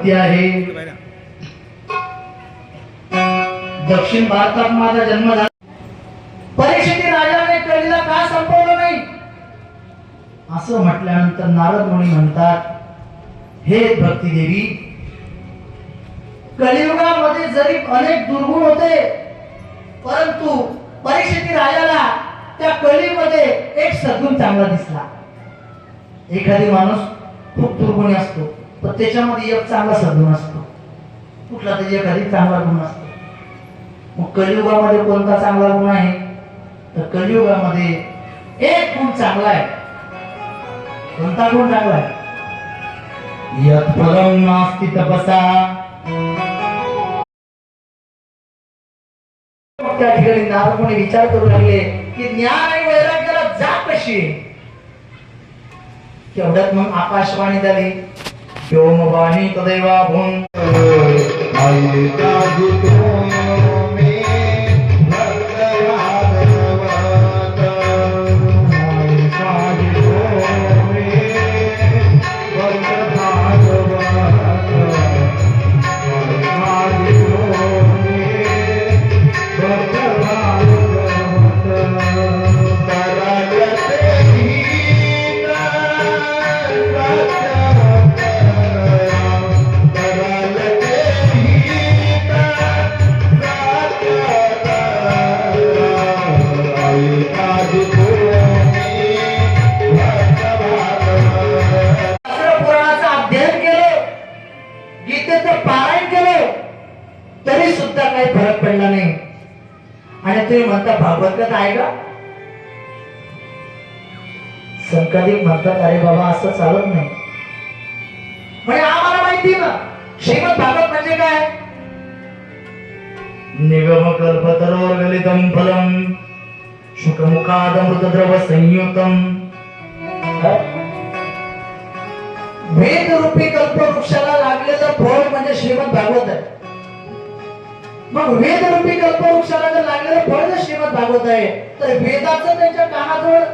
भक्ती आहे. दक्षिण भारतात माझा जन्म झाला. परीक्षित राजाने कळीला का संपवलं नाही असं म्हटल्यानंतर नारद मुनी म्हणतात, हे भक्ती देवी, कलियुगामध्ये जरी अनेक दुर्गुण होते, परंतु परीक्षित राजाला त्या कळीमध्ये एक सद्गुण चांगला दिसला. एखादी माणूस खूप दुर्गुणी असतो, पण त्याच्यामध्ये एक चांगला सद्गुण असतो, कुठला तरी एखादी चांगला गुण असतो. मग कलियुगामध्ये कोणता चांगला गुण आहे? तर कलियुगामध्ये एक गुण चांगला आहे. कोणता गुण चांगला आहे? यत् फलं नास्ति तपसा. त्या ठिकाणी नारद मुनी विचार करू लागले की ज्ञान आणि वैराग्याला जात कशी आहे. तेवढ्यात मग आकाशवाणी झाली, व्योमवाणी तदैवा भूम. तरी सुद्धा काही फरक पडला नाही. आणि तुम्ही म्हणता भागवत कथा आहे का? संकलित म्हणतात, अरे बाबा असं चालत नाही. म्हणजे आम्हाला माहिती ना श्रीमद भागवत म्हणजे काय? निगम कल्पतरोर्गलितम फलम शुकमुखादमृतद्रव संयुक्तम. वेद रूपी कल्पवृक्षाला लागलेलं फळ म्हणजे श्रीमद भागवत आहे. मग वेद रूपी कल्पवृक्षाला जर लागलेलं फळ जर श्रीमद भागवत आहे, तर वेदाचं त्यांच्या कानाजवळ